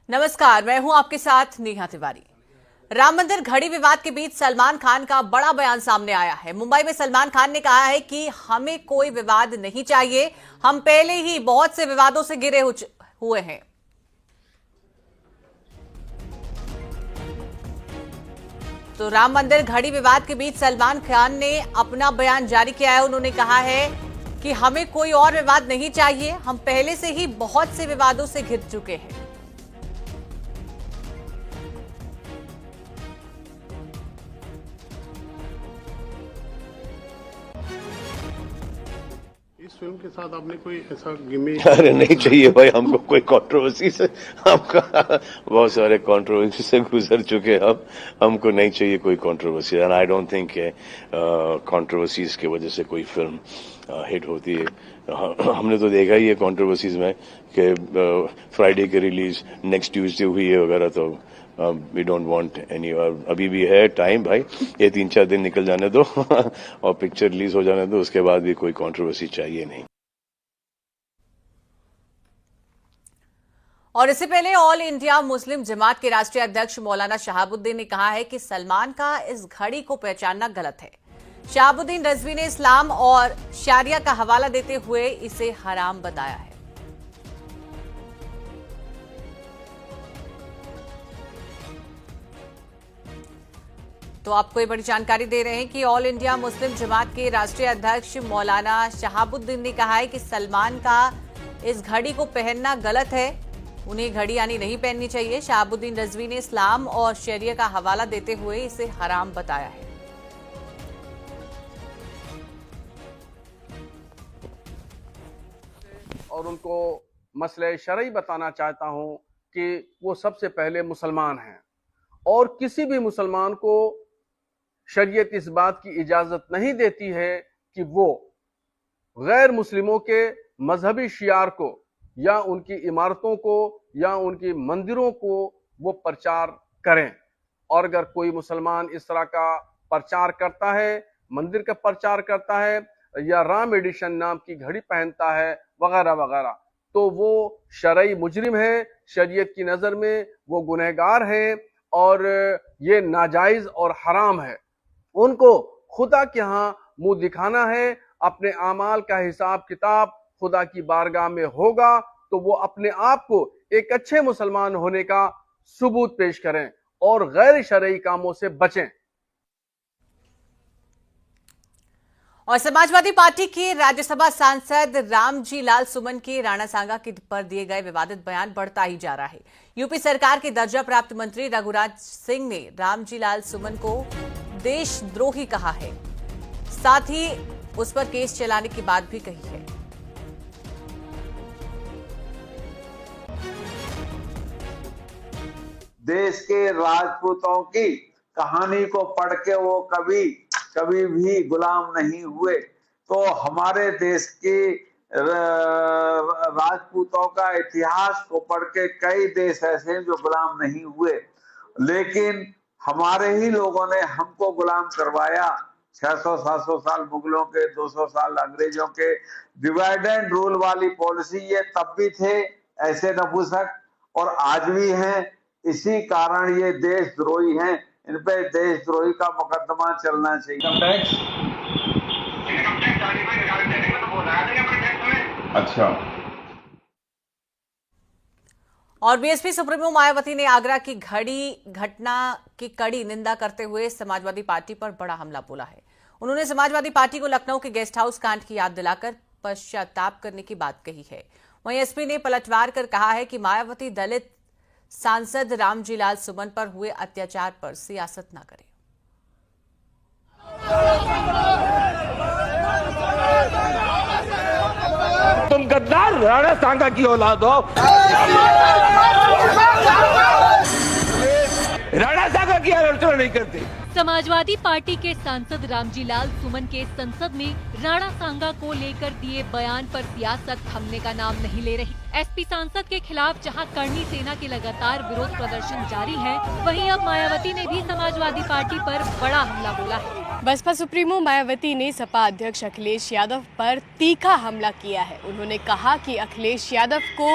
नमस्कार, मैं हूं आपके साथ नेहा तिवारी। राम मंदिर घड़ी विवाद के बीच सलमान खान का बड़ा बयान सामने आया है। मुंबई में सलमान खान ने कहा है कि हमें कोई विवाद नहीं चाहिए, हम पहले ही बहुत से विवादों से घिरे हुए हैं। तो राम मंदिर घड़ी विवाद के बीच सलमान खान ने अपना बयान जारी किया है। उन्होंने कहा है कि हमें कोई और विवाद नहीं चाहिए, हम पहले से ही बहुत से विवादों से घिर चुके हैं। इस फिल्म के साथ आपने कोई ऐसा गिमी? अरे नहीं चाहिए भाई, हमको कोई कंट्रोवर्सी से, हमका बहुत सारे कंट्रोवर्सी से गुजर चुके हैं। हमको नहीं चाहिए कोई controversy, and I don't think controversies की वजह से कोई फिल्म हिट होती है। हमने तो देखा ही है कंट्रोवर्सीज में कि फ्राइडे की रिलीज नेक्स्ट ट्यूसडे हुई है वगैरह, तो वी डोंट वांट एनी। अभी भी है टाइम भाई, ये 3-4 दिन निकल जाने दो और पिक्चर रिलीज हो जाने दो, उसके बाद भी कोई कंट्रोवर्सी चाहिए नहीं। और इससे पहले ऑल इंडिया मुस्लिम जमात के राष्ट्रीय अध्यक्ष मौलाना शहाबुद्दीन ने कहा है कि सलमान का इस घड़ी को पहचानना गलत है। शहाबुद्दीन रिजवी ने इस्लाम और शरिया का हवाला देते हुए इसे हराम बताया है। तो आपको ये बड़ी जानकारी दे रहे हैं कि ऑल इंडिया मुस्लिम जमात के राष्ट्रीय अध्यक्ष मौलाना शहाबुद्दीन ने कहा है कि सलमान का इस घड़ी को पहनना गलत है, उन्हें घड़ी यानी नहीं पहननी चाहिए। शहाबुद्दीन रिजवी ने इस्लाम और शरिया का हवाला देते हुए इसे हराम बताया है। और उनको मसले शरई बताना चाहता हूं कि वो सबसे पहले मुसलमान हैं और किसी भी मुसलमान को शरीयत इस बात की इजाजत नहीं देती है कि वो गैर मुस्लिमों के मजहबी शियार को या उनकी इमारतों को या उनकी मंदिरों को वो प्रचार करें। और अगर कोई मुसलमान इस तरह का प्रचार करता है, मंदिर का प्रचार करता है या राम एडिशन नाम की घड़ी पहनता है वगैरह वगैरह, तो वो शरई मुजरिम है, शरीयत की नजर में वो गुनहगार है और ये नाजायज और हराम है। उनको खुदा के यहाँ मुंह दिखाना है, अपने आमाल का हिसाब किताब खुदा की बारगाह में होगा, तो वो अपने आप को एक अच्छे मुसलमान होने का सबूत पेश करें और गैर शरई कामों से बचें। और समाजवादी पार्टी के राज्यसभा सांसद रामजी लाल सुमन के राणा सांगा के पर दिए गए विवादित बयान बढ़ता ही जा रहा है। यूपी सरकार के दर्जा प्राप्त मंत्री रघुराज सिंह ने रामजी लाल सुमन को देशद्रोही कहा है, साथ ही उस पर केस चलाने की बात भी कही है। देश के राजपूतों की कहानी को पढ़ के वो कभी भी गुलाम नहीं हुए, तो हमारे देश की राजपूतों का इतिहास को पढ़ के कई देश ऐसे हैं जो गुलाम नहीं हुए, लेकिन हमारे ही लोगों ने हमको गुलाम करवाया। 600-700 साल मुगलों के, 200 साल अंग्रेजों के। डिवाइड एंड रूल वाली पॉलिसी ये तब भी थे ऐसे नपुंसक, और आज भी हैं। इसी कारण ये देशद्रोही हैं, इन पे देशद्रोही का मुकदमा चलना चाहिए। अच्छा। और बीएसपी सुप्रीमो मायावती ने आगरा की घड़ी घटना की कड़ी निंदा करते हुए समाजवादी पार्टी पर बड़ा हमला बोला है। उन्होंने समाजवादी पार्टी को लखनऊ के गेस्ट हाउस कांड की याद दिलाकर पश्चाताप करने की बात कही है। वहीं एसपी ने पलटवार कर कहा है कि मायावती दलित सांसद रामजी लाल सुमन पर हुए अत्याचार पर सियासत न करें। तुम गद्दार राणा सांगा की औलाद हो। राणा सांगा की आलोचना नहीं करते। समाजवादी पार्टी के सांसद रामजी लाल सुमन के संसद में राणा सांगा को लेकर दिए बयान पर सियासत थमने का नाम नहीं ले रही। एसपी सांसद के खिलाफ जहां करनी सेना के लगातार विरोध प्रदर्शन जारी है, वहीं अब मायावती ने भी समाजवादी पार्टी पर बड़ा हमला बोला है। बसपा सुप्रीमो मायावती ने सपा अध्यक्ष अखिलेश यादव पर तीखा हमला किया है। उन्होंने कहा कि अखिलेश यादव को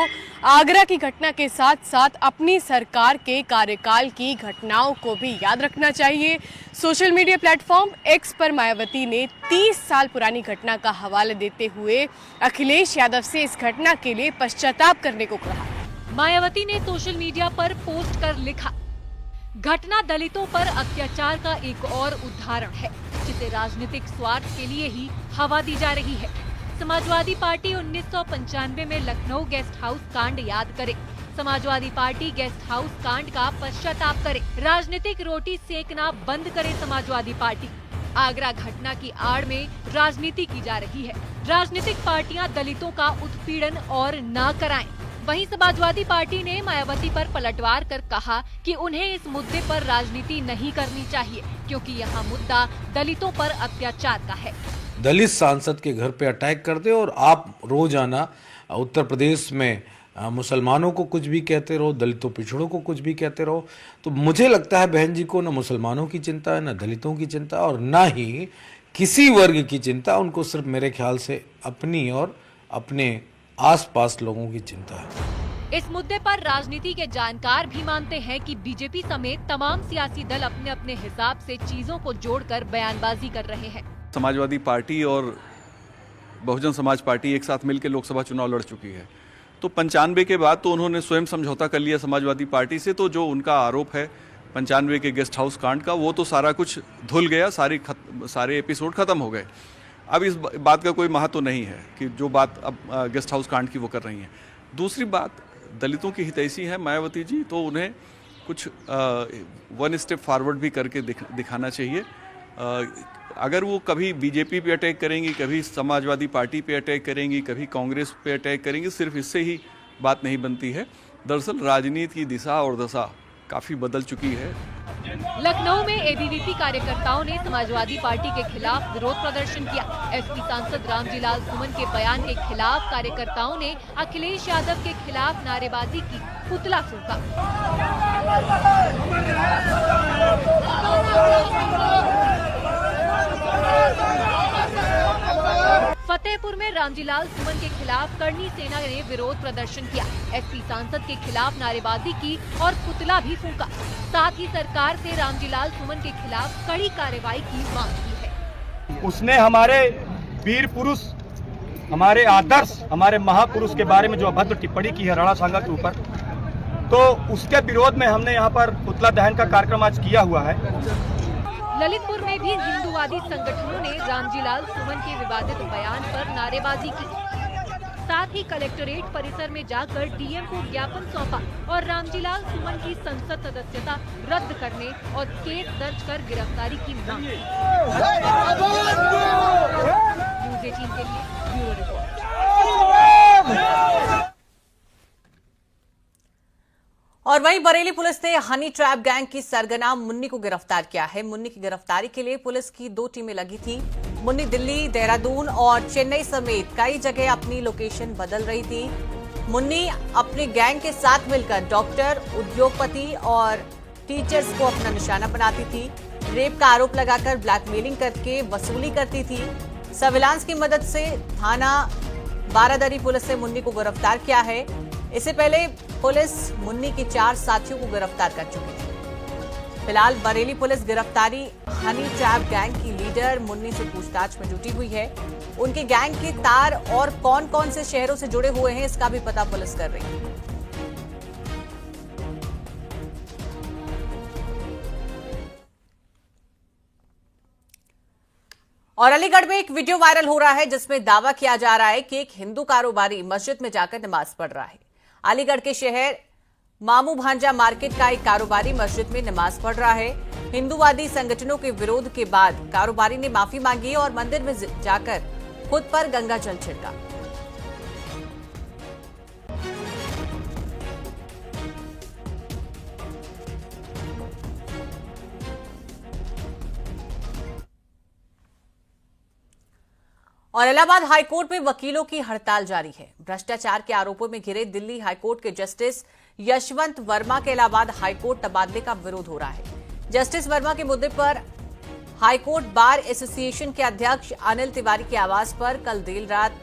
आगरा की घटना के साथ साथ अपनी सरकार के कार्यकाल की घटनाओं को भी याद रखना चाहिए। सोशल मीडिया प्लेटफॉर्म एक्स पर मायावती ने 30 साल पुरानी घटना का हवाला देते हुए अखिलेश यादव से इस घटना के लिए पश्चाताप करने को कहा। मायावती ने सोशल मीडिया पर पोस्ट कर लिखा, घटना दलितों पर अत्याचार का एक और उदाहरण है जिसे राजनीतिक स्वार्थ के लिए ही हवा दी जा रही है। समाजवादी पार्टी 1995 में लखनऊ गेस्ट हाउस कांड याद करे। समाजवादी पार्टी गेस्ट हाउस कांड का पश्चाताप करे। राजनीतिक रोटी सेकना बंद करे समाजवादी पार्टी। आगरा घटना की आड़ में राजनीति की जा रही है। राजनीतिक पार्टियां दलितों का उत्पीड़न और न कराएं। वहीं समाजवादी पार्टी ने मायावती पर पलटवार कर कहा कि उन्हें इस मुद्दे पर राजनीति नहीं करनी चाहिए क्योंकि यहाँ मुद्दा दलितों पर अत्याचार का है। दलित सांसद के घर पे अटैक कर दे और आप रोजाना उत्तर प्रदेश में मुसलमानों को कुछ भी कहते रहो, दलितों पिछड़ों को कुछ भी कहते रहो, तो मुझे लगता है बहन जी को न मुसलमानों की चिंता है, न दलितों की चिंता और न ही किसी वर्ग की चिंता। उनको सिर्फ मेरे ख्याल से अपनी और अपने आसपास लोगों की चिंता है। इस मुद्दे पर राजनीति के जानकार भी मानते हैं कि बीजेपी समेत तमाम सियासी दल अपने अपने हिसाब से चीजों को जोड़कर बयानबाजी कर रहे हैं। समाजवादी पार्टी और बहुजन समाज पार्टी एक साथ मिलकर लोकसभा चुनाव लड़ चुकी है, तो 95 के बाद तो उन्होंने स्वयं समझौता कर लिया समाजवादी पार्टी से। तो जो उनका आरोप है 95 के गेस्ट हाउस कांड का, वो तो सारा कुछ धुल गया, सारे एपिसोड खत्म हो गए। अब इस बात का कोई महत्व नहीं है कि जो बात अब गेस्ट हाउस कांड की वो कर रही हैं। दूसरी बात, दलितों की हितैषी है मायावती जी, तो उन्हें कुछ 1 स्टेप फॉरवर्ड भी करके दिखाना चाहिए। अगर वो कभी बीजेपी पे अटैक करेंगी, कभी समाजवादी पार्टी पे अटैक करेंगी, कभी कांग्रेस पे अटैक करेंगी, सिर्फ इससे ही बात नहीं बनती है। दरअसल राजनीति की दिशा और दशा काफ़ी बदल चुकी है। लखनऊ में एबीवीपी कार्यकर्ताओं ने समाजवादी पार्टी के खिलाफ विरोध प्रदर्शन किया। एसपी सांसद रामजीलाल सुमन के बयान के खिलाफ कार्यकर्ताओं ने अखिलेश यादव के खिलाफ नारेबाजी की, पुतला फूंका। फतेहपुर में रामजीलाल सुमन के खिलाफ करनी सेना ने विरोध प्रदर्शन किया। एसपी सांसद के खिलाफ नारेबाजी की और पुतला भी फूंका। साथ ही सरकार से रामजीलाल सुमन के खिलाफ कड़ी कार्रवाई की मांग की है। उसने हमारे वीर पुरुष, हमारे आदर्श, हमारे महापुरुष के बारे में जो अभद्र टिप्पणी की है राणा सांगा के ऊपर, तो उसके विरोध में हमने यहाँ पर पुतला दहन का कार्यक्रम आज किया हुआ है। ललितपुर में भी हिंदूवादी संगठनों ने रामजीलाल सुमन के विवादित बयान पर नारेबाजी की। साथ ही कलेक्टोरेट परिसर में जाकर डीएम को ज्ञापन सौंपा और रामजीलाल सुमन की संसद सदस्यता रद्द करने और केस दर्ज कर गिरफ्तारी की मांग की। न्यूज़ 18 के लिए ब्यूरो रिपोर्ट। और वहीं बरेली पुलिस ने हनी ट्रैप गैंग की सरगना मुन्नी को गिरफ्तार किया है। मुन्नी की गिरफ्तारी के लिए पुलिस की 2 टीमें लगी थी। मुन्नी दिल्ली, देहरादून और चेन्नई समेत कई जगह अपनी लोकेशन बदल रही थी। मुन्नी अपने गैंग के साथ मिलकर डॉक्टर, उद्योगपति और टीचर्स को अपना निशाना बनाती थी। रेप का आरोप लगाकर ब्लैकमेलिंग करके वसूली करती थी। सर्विलांस की मदद से थाना बारादरी पुलिस ने मुन्नी को गिरफ्तार किया है। इससे पहले पुलिस मुन्नी के 4 साथियों को गिरफ्तार कर चुकी थी। फिलहाल बरेली पुलिस गिरफ्तारी हनी ट्रैप गैंग की लीडर मुन्नी से पूछताछ में जुटी हुई है। उनके गैंग के तार और कौन कौन से शहरों से जुड़े हुए हैं, इसका भी पता पुलिस कर रही है। और अलीगढ़ में एक वीडियो वायरल हो रहा है जिसमें दावा किया जा रहा है कि एक हिंदू कारोबारी मस्जिद में जाकर नमाज पढ़ रहा है। अलीगढ़ के शहर मामू भांजा मार्केट का एक कारोबारी मस्जिद में नमाज पढ़ रहा है। हिंदूवादी संगठनों के विरोध के बाद कारोबारी ने माफी मांगी और मंदिर में जाकर खुद पर गंगा जल छिड़का। और इलाहाबाद हाईकोर्ट में वकीलों की हड़ताल जारी है। भ्रष्टाचार के आरोपों में घिरे दिल्ली हाईकोर्ट के जस्टिस यशवंत वर्मा के इलाहाबाद हाईकोर्ट तबादले का विरोध हो रहा है। जस्टिस वर्मा के मुद्दे पर हाईकोर्ट बार एसोसिएशन के अध्यक्ष अनिल तिवारी के आवास पर कल देर रात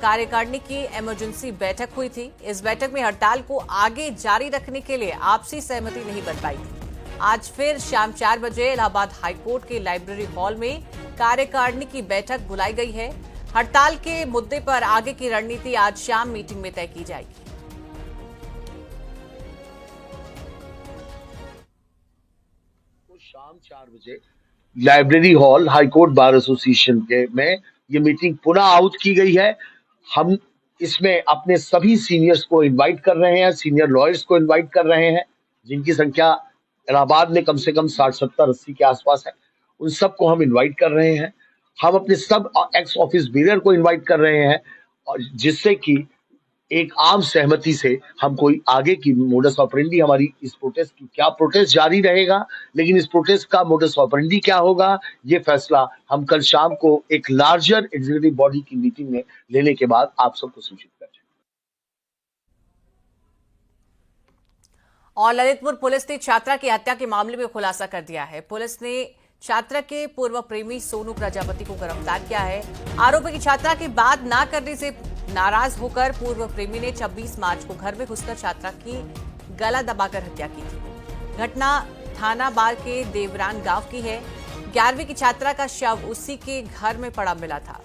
कार्यकारिणी की इमरजेंसी बैठक हुई थी। इस बैठक में हड़ताल को आगे जारी रखने के लिए आपसी सहमति नहीं बन पाई थी। आज फिर शाम 4 बजे इलाहाबाद हाईकोर्ट के लाइब्रेरी हॉल में कार्यकारिणी की बैठक बुलाई गई है। हड़ताल के मुद्दे पर आगे की रणनीति आज शाम मीटिंग में तय की जाएगी। शाम 4 बजे library hall high court bar association के में ये मीटिंग पुनः आहूत की गई है। हम इसमें अपने सभी सीनियर्स को इनवाइट कर रहे हैं, सीनियर लॉयर्स को इनवाइट कर रहे हैं, जिनकी संख्या इलाहाबाद में कम से कम 60, 70, 80 के आसपास है। उन सबको हम इनवाइट कर रहे हैं। हम अपने सब एक्स ऑफिस बेरर को इनवाइट कर रहे हैं, और जिससे कि एक आम सहमति से हम कोई आगे की मोडस ऑपरेंडी हमारी इस प्रोटेस्ट की, क्या प्रोटेस्ट जारी रहेगा, लेकिन इस प्रोटेस्ट का मोडस ऑपरेंडी क्या होगा, ये फैसला हम कल शाम को एक लार्जर एग्जीक्यूटिव बॉडी की मीटिंग में लेने के बाद आप सबको सूचित करें। और ललितपुर पुलिस ने छात्रा की हत्या के मामले में खुलासा कर दिया है। पुलिस ने छात्रा के पूर्व प्रेमी सोनू प्रजापति को गिरफ्तार किया है। आरोपी की छात्रा की बात न करने से नाराज होकर पूर्व प्रेमी ने 26 मार्च को घर में घुसकर छात्रा की गला दबाकर हत्या की थी। घटना थाना बार के देवरान गांव की है। 11वीं की छात्रा का शव उसी के घर में पड़ा मिला था।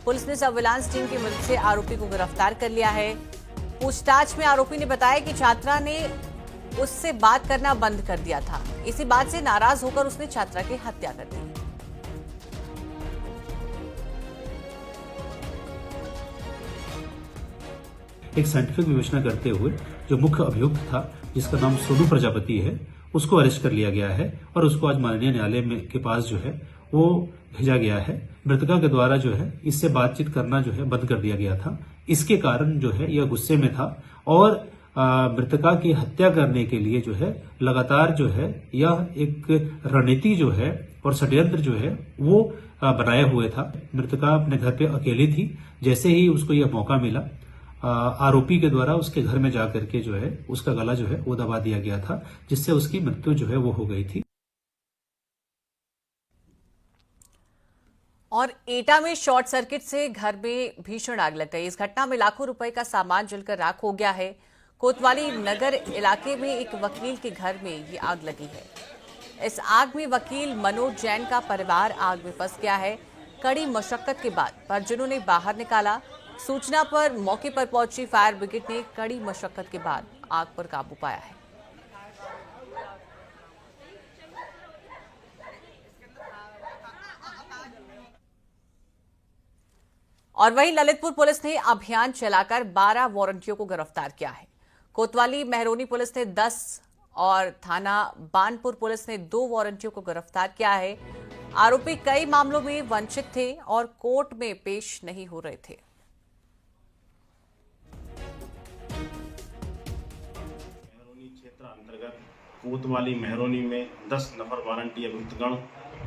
पुलिस ने सर्विलांस टीम की मदद से आरोपी को गिरफ्तार कर लिया है। पूछताछ में आरोपी ने बताया कि छात्रा ने उससे बात करना बंद कर दिया था। इसी बात से नाराज होकर उसने छात्रा की हत्या कर दी। एक साइंटिफिक विवेचना करते हुए जो मुख्य अभियुक्त था, जिसका नाम सोनू प्रजापति है, उसको अरेस्ट कर लिया गया है और उसको आज माननीय न्यायालय में के पास जो है वो भेजा गया है। मृतका के द्वारा जो है इससे बातचीत करना जो है बंद कर दिया गया था। इसके कारण जो है यह गुस्से में था और मृतका की हत्या करने के लिए जो है लगातार जो है यह एक रणनीति जो है और षड्यंत्र जो है वो बनाए हुए था। मृतका अपने घर पे अकेली थी। जैसे ही उसको यह मौका मिला, आरोपी के द्वारा उसके घर में जाकर के जो है उसका गला जो है वो दबा दिया गया था, जिससे उसकी मृत्यु जो है वो हो गई थी। और एटा में शॉर्ट सर्किट से घर में भीषण आग लग गई। इस घटना में लाखों रुपए का सामान जलकर राख हो गया है। कोतवाली नगर इलाके में एक वकील के घर में ये आग लगी है। इस आग में वकील मनोज जैन का परिवार आग में फंस गया है। कड़ी मशक्कत के बाद परिजनों ने बाहर निकाला। सूचना पर मौके पर पहुंची फायर ब्रिगेड ने कड़ी मशक्कत के बाद आग पर काबू पाया है। और वहीं ललितपुर पुलिस ने अभियान चलाकर 12 वारंटियों को गिरफ्तार किया है। कोतवाली मेहरोनी पुलिस ने 10 और थाना बानपुर पुलिस ने 2 वारंटियों को गिरफ्तार किया है। आरोपी कई मामलों में वंचित थे और कोर्ट में पेश नहीं हो रहे थे। मेहरोनी क्षेत्र अंतर्गत कोतवाली मेहरोनी में 10 नफर वारंटी अभियुक्तगण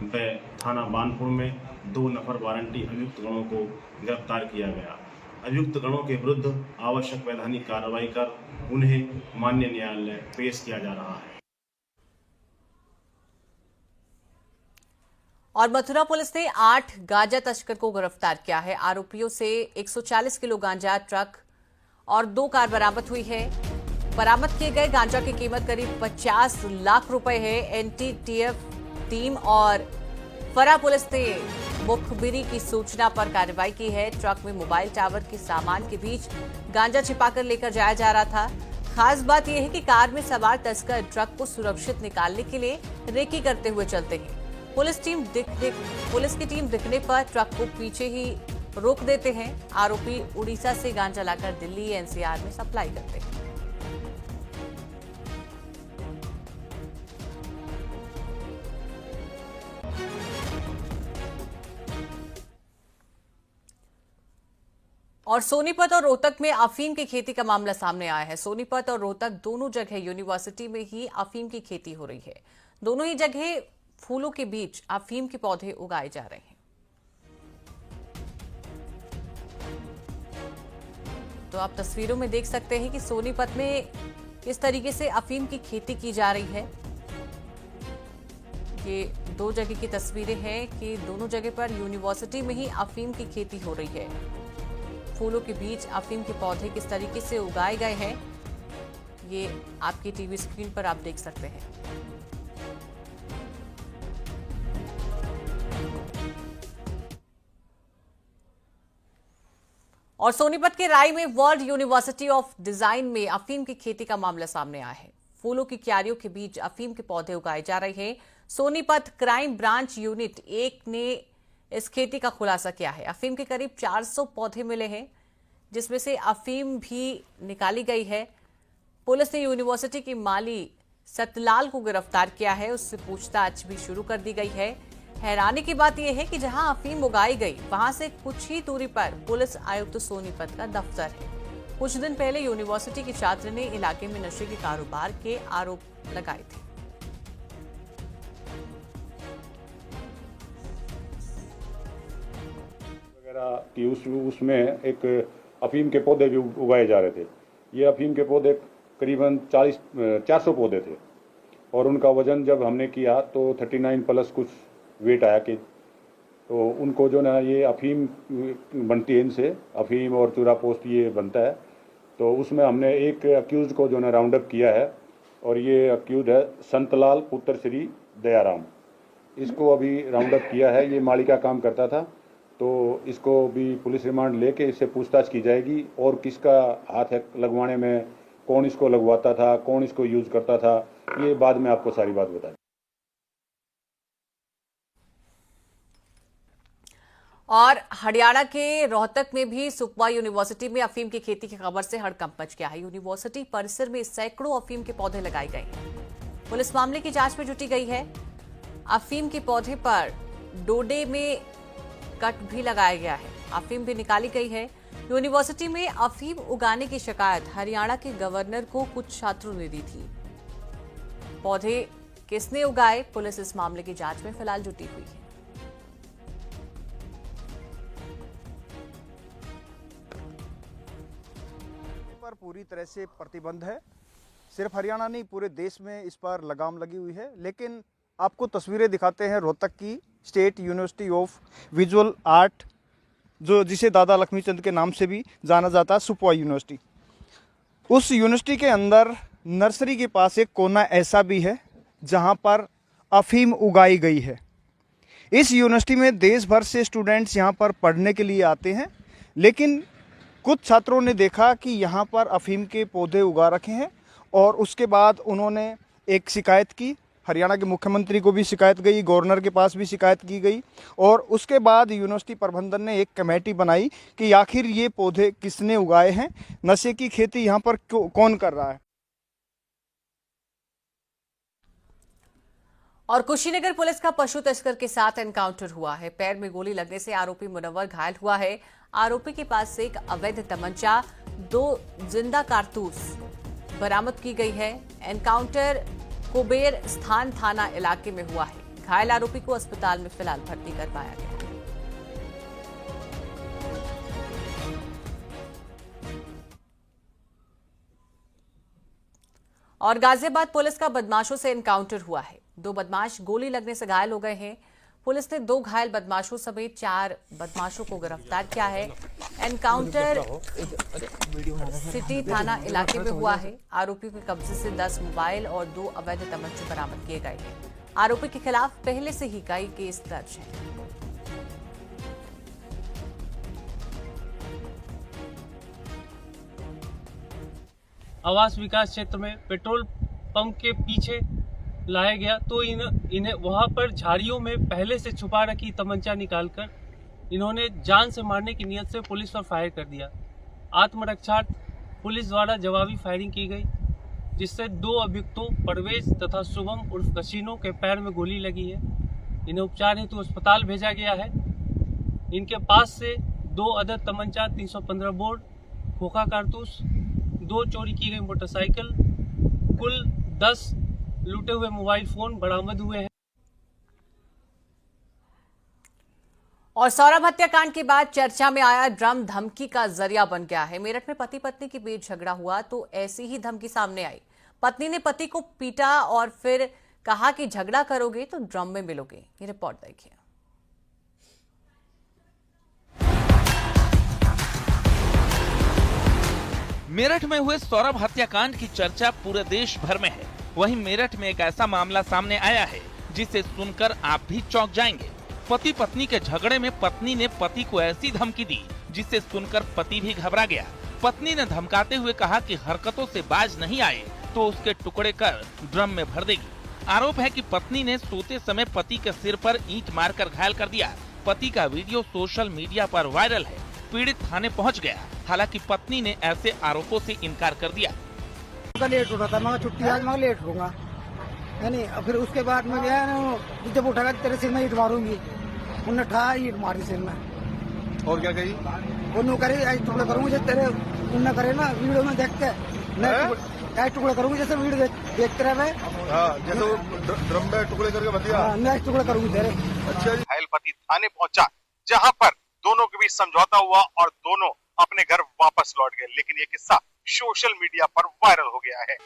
व थाना बानपुर में 2 नफर वारंटी अभियुक्तगणों को गिरफ्तार किया गया। अभियुक्त गणों के विरुद्ध आवश्यक वैधानिक कार्रवाई कर उन्हें माननीय न्यायालय पेश किया जा रहा है। और मथुरा पुलिस ने 8 गांजा तस्कर को गिरफ्तार किया है। आरोपियों से 140 किलो गांजा, ट्रक और 2 कार बरामद हुई है। बरामद किए गए गांजा की कीमत करीब 50 लाख रुपए है। एनटीटीएफ टीम और फरा पुलिस ने मुखबिरी की सूचना पर कार्रवाई की है। ट्रक में मोबाइल टावर के सामान के बीच गांजा छिपाकर लेकर जाया जा रहा था। खास बात यह है कि कार में सवार तस्कर ट्रक को सुरक्षित निकालने के लिए रेकी करते हुए चलते हैं। पुलिस की टीम दिखने पर ट्रक को पीछे ही रोक देते हैं। आरोपी उड़ीसा से गांजा लाकर दिल्ली एनसीआर में सप्लाई करते हैं। और सोनीपत और रोहतक में अफीम की खेती का मामला सामने आया है। सोनीपत और रोहतक दोनों जगह यूनिवर्सिटी में ही अफीम की खेती हो रही है। दोनों ही जगह फूलों के बीच अफीम के पौधे उगाए जा रहे हैं। तो आप तस्वीरों में देख सकते हैं कि सोनीपत में किस तरीके से अफीम की खेती की जा रही है। ये दो जगह की तस्वीरें हैं कि दोनों जगह पर यूनिवर्सिटी में ही अफीम की खेती हो रही है। फूलों के बीच अफीम के पौधे किस तरीके से उगाए गए हैं, ये आपकी टीवी स्क्रीन पर आप देख सकते हैं। और सोनीपत के राय में वर्ल्ड यूनिवर्सिटी ऑफ डिजाइन में अफीम की खेती का मामला सामने आया है। फूलों की क्यारियों के बीच अफीम के पौधे उगाए जा रहे हैं। सोनीपत क्राइम ब्रांच यूनिट 1 ने इस खेती का खुलासा किया है। अफीम के करीब 400 पौधे मिले हैं, जिसमें से अफीम भी निकाली गई है। पुलिस ने यूनिवर्सिटी की माली सतलाल को गिरफ्तार किया है, उससे पूछताछ भी शुरू कर दी गई है। हैरानी की बात यह है कि जहां अफीम उगाई गई वहां से कुछ ही दूरी पर पुलिस आयुक्त सोनीपत का दफ्तर है। कुछ दिन पहले यूनिवर्सिटी की छात्र ने इलाके में नशे के कारोबार के आरोप लगाए थे। कि उसमें एक अफीम के पौधे भी उगाए जा रहे थे। ये अफीम के पौधे करीबन 400 पौधे थे और उनका वजन जब हमने किया तो 39 प्लस कुछ वेट आया कि तो उनको जो ना ये अफीम बनती है, इनसे अफीम और चूरा पोस्ट ये बनता है। तो उसमें हमने एक अक्यूज को जो ना राउंड अप किया है और ये अक्यूज है संतलाल पुत्र श्री दयाराम। इसको अभी राउंड अप किया है। ये माली का काम करता था, तो इसको भी पुलिस रिमांड लेके इससे पूछताछ की जाएगी और किसका हाथ है लगवाने में, कौन इसको लगवाता था, कौन इसको यूज करता था, ये बाद में आपको सारी बात बताएं। और हरियाणा के रोहतक में भी सुकमा यूनिवर्सिटी में अफीम की खेती की खबर से हड़कंप मच गया है। यूनिवर्सिटी परिसर में सैकड़ों अफीम के पौधे लगाए गए हैं। पुलिस मामले की जांच में जुटी गई है। अफीम के पौधे पर डोडे में कट भी लगाया गया है। अफीम भी निकाली गई है। यूनिवर्सिटी में अफीम उगाने की शिकायत हरियाणा के गवर्नर को कुछ छात्रों ने दी थी। पौधे किसने उगाए, पुलिस इस मामले की जांच में फिलहाल जुटी हुई है। पर पूरी तरह से प्रतिबंध है। सिर्फ हरियाणा नहीं, पूरे देश में इस पर लगाम लगी हुई है। लेकिन आपको तस्वीरें दिखाते हैं रोहतक की state university of visual art, जो जिसे दादा लक्ष्मीचंद के नाम से भी जाना जाता है, सुपवा यूनिवर्सिटी। उस यूनिवर्सिटी के अंदर नर्सरी के पास एक कोना ऐसा भी है जहां पर अफीम उगाई गई है। इस यूनिवर्सिटी में देश भर से स्टूडेंट्स यहां पर पढ़ने के लिए आते हैं, लेकिन कुछ छात्रों ने देखा कि यहाँ पर अफीम के पौधे उगा रखे हैं और उसके बाद उन्होंने एक शिकायत की। हरियाणा के मुख्यमंत्री को भी शिकायत गई, गवर्नर के पास भी शिकायत की गई और उसके बाद यूनिवर्सिटी प्रबंधन ने एक कमेटी बनाई कि आखिर ये पौधे किसने उगाए हैं, नशे की खेती यहाँ पर कौन कर रहा है। और कुशीनगर पुलिस का पशु तस्कर के साथ एनकाउंटर हुआ है। पैर में गोली लगने से आरोपी मुनव्वर घायल हुआ है। आरोपी के पास से एक अवैध तमंचा, 2 जिंदा कारतूस बरामद की गई है। एनकाउंटर कुबेर स्थान थाना इलाके में हुआ है। घायल आरोपी को अस्पताल में फिलहाल भर्ती करवाया गया है। और गाजियाबाद पुलिस का बदमाशों से एनकाउंटर हुआ है। 2 बदमाश गोली लगने से घायल हो गए हैं। पुलिस ने 2 घायल बदमाशों समेत 4 बदमाशों को गिरफ्तार किया है। एनकाउंटर सिटी थाना इलाके में हुआ है। आरोपी के कब्जे से 10 मोबाइल और 2 अवैध तमंचे बरामद किए गए हैं। आरोपी के खिलाफ पहले से ही कई केस दर्ज हैं। आवास विकास क्षेत्र में पेट्रोल पंप के पीछे लाया गया तो इन्हें वहां पर झाड़ियों में पहले से छुपा रखी तमंचा निकालकर इन्होंने जान से मारने की नियत से पुलिस पर फायर कर दिया। आत्मरक्षार्थ पुलिस द्वारा जवाबी फायरिंग की गई, जिससे 2 अभियुक्तों परवेज तथा शुभम उर्फ कशीनो के पैर में गोली लगी है। इन्हें उपचार हेतु अस्पताल भेजा गया है। इनके पास से 2 अदर तमंचा, 315 बोर, खोखा कारतूस, 2 चोरी की गई मोटरसाइकिल, कुल 10 लूटे हुए मोबाइल फोन बरामद हुए हैं। और सौरभ हत्याकांड के बाद चर्चा में आया ड्रम धमकी का जरिया बन गया है। मेरठ में पति पत्नी के बीच झगड़ा हुआ तो ऐसी ही धमकी सामने आई। पत्नी ने पति को पीटा और फिर कहा कि झगड़ा करोगे तो ड्रम में मिलोगे। ये रिपोर्ट देखिए। मेरठ में हुए सौरभ हत्याकांड की चर्चा पूरे देश भर में है। वहीं मेरठ में एक ऐसा मामला सामने आया है जिसे सुनकर आप भी चौंक जाएंगे। पति पत्नी के झगड़े में पत्नी ने पति को ऐसी धमकी दी जिसे सुनकर पति भी घबरा गया। पत्नी ने धमकाते हुए कहा कि हरकतों से बाज नहीं आए तो उसके टुकड़े कर ड्रम में भर देगी। आरोप है कि पत्नी ने सोते समय पति के सिर पर ईंट मारकर घायल कर दिया। पति का वीडियो सोशल मीडिया पर वायरल है। पीड़ित थाने पहुंच गया। हालांकि पत्नी ने ऐसे आरोपों से इनकार कर दिया। लेट उठा था, मैं छुट्टी आज मैं लेट उठूंगा, यानी फिर उसके बाद में गया जब उठागा तेरे सिर में ईट मारूंगी, उन्हें उठा ईट मारी सिर में। और क्या कही? वो नु करे टुकड़े करूंगी जैसे तेरे उन्हें करे ना वीडियो में देख के, मैं टुकड़े करूंगी जैसे वीडियो देखते रहे। जैसे ड्रम में टुकड़े करके बतिया, मैं टुकड़े करूंगी तेरे। अच्छा। घायल पति थाने पहुंचा, जहां पर दोनों के बीच समझौता हुआ और दोनों अपने घर वापस लौट गए। लेकिन ये किस्सा सोशल मीडिया पर वायरल हो गया है।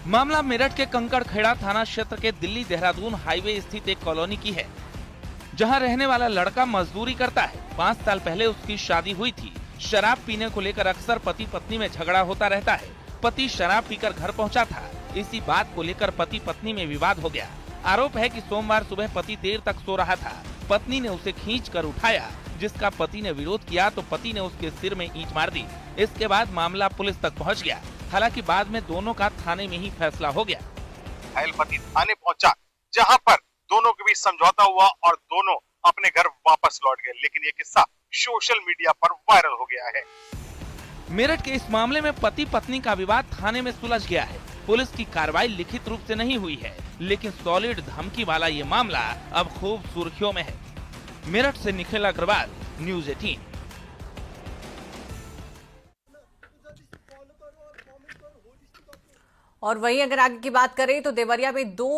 मामला मेरठ के कंकड़खेड़ा थाना क्षेत्र के दिल्ली देहरादून हाईवे स्थित एक कॉलोनी की है, जहां रहने वाला लड़का मजदूरी करता है। 5 साल पहले उसकी शादी हुई थी। शराब पीने को लेकर अक्सर पति पत्नी में झगड़ा होता रहता है। पति शराब पीकर घर पहुंचा था। इसी बात को लेकर पति पत्नी में विवाद हो गया। आरोप है कि सोमवार सुबह पति देर तक सो रहा था। पत्नी ने उसे खींचकर उठाया, जिसका पति ने विरोध किया तो पति ने उसके सिर में ईंट मार दी। इसके बाद मामला पुलिस तक पहुंच गया। हालांकि बाद में दोनों का थाने में ही फैसला हो गया। घायल पति थाने पहुंचा, जहां पर दोनों के बीच समझौता हुआ और दोनों अपने घर वापस लौट गए। लेकिन ये किस्सा सोशल मीडिया पर वायरल हो गया है। मेरठ के इस मामले में पति पत्नी का विवाद थाने में सुलझ गया है। पुलिस की कार्रवाई लिखित रूप से नहीं हुई है, लेकिन सॉलिड धमकी वाला ये मामला अब खूब सुर्खियों में है। मेरठ से निखिल अग्रवाल, न्यूज़ 18। और वहीं अगर आगे की बात करें तो देवरिया में 2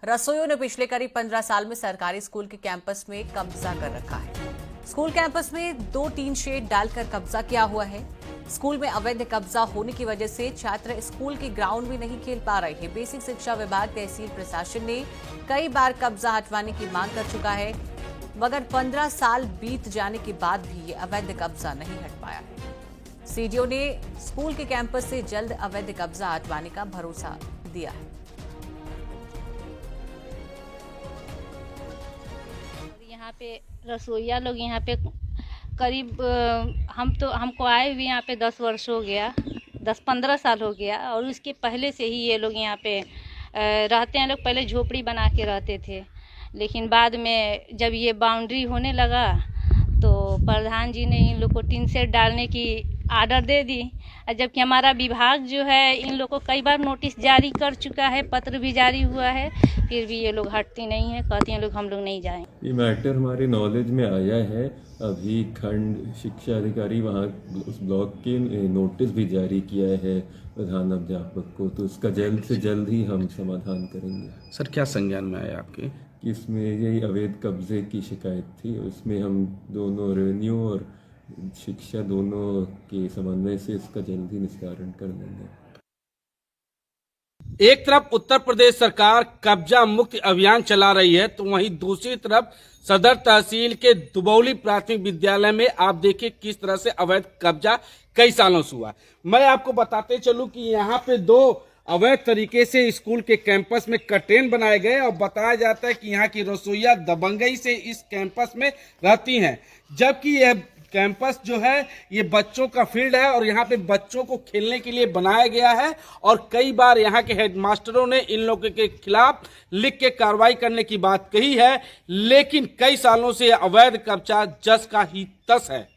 रसोइयों ने पिछले करीब 15 साल में सरकारी स्कूल के कैंपस में कब्जा कर रखा है। स्कूल कैंपस में 2 टीन शेड डालकर कब्जा किया हुआ है। स्कूल में अवैध कब्जा होने की वजह से छात्र स्कूल के ग्राउंड में नहीं खेल पा रहे हैं। बेसिक शिक्षा विभाग, तहसील प्रशासन ने कई बार कब्जा हटवाने की मांग कर चुका है, मगर 15 साल बीत जाने के बाद भी ये अवैध कब्जा नहीं हट पाया है। सीडीओ ने स्कूल के कैंपस से जल्द अवैध कब्जा हटवाने का भरोसा दिया है। यहाँ पे रसोइया लोग यहाँ पे करीब हमको आए हुए यहाँ पे 10 वर्ष हो गया, 10-15 साल हो गया। और उसके पहले से ही ये लोग यहाँ पे रहते हैं। लोग पहले झोपड़ी बना के रहते थे, लेकिन बाद में जब ये बाउंड्री होने लगा तो प्रधान जी ने इन लोग को टीन शेड डालने की आर्डर दे दी। जबकि हमारा विभाग जो है इन लोग को कई बार नोटिस जारी कर चुका है, पत्र भी जारी हुआ है, फिर भी ये लोग हटती नहीं है, कहती हैं लोग हम लोग नहीं जाएं। ये मैटर हमारे नॉलेज में आया है। अभी खंड शिक्षा अधिकारी वहाँ उस ब्लॉक के नोटिस भी जारी किया है प्रधान अध्यापक को, तो इसका जल्द से जल्द ही हम समाधान करेंगे। सर क्या संज्ञान में आया आपके? इसमें यही अवैध कब्जे की शिकायत थी, उसमें हम दोनों रेवेन्यू और शिक्षा दोनों के समन्वय से इसका जल्दी निस्तारण कर देंगे। एक तरफ उत्तर प्रदेश सरकार कब्जा मुक्त अभियान चला रही है, तो वहीं दूसरी तरफ सदर तहसील के दुबौली प्राथमिक विद्यालय में आप देखिए किस तरह से अवैध कब्जा कई सालों से हुआ। मैं आपको बताते चलूं कि यहाँ पे 2 अवैध तरीके से स्कूल के कैंपस में कर्टेन बनाए गए और बताया जाता है कि यहाँ की रसोइया दबंगई से इस कैंपस में रहती हैं, जबकि यह कैंपस जो है ये बच्चों का फील्ड है और यहाँ पे बच्चों को खेलने के लिए बनाया गया है। और कई बार यहाँ के हेडमास्टरों ने इन लोगों के खिलाफ लिख के कार्रवाई करने की बात कही है, लेकिन कई सालों से अवैध कब्जा जस का ही तस है।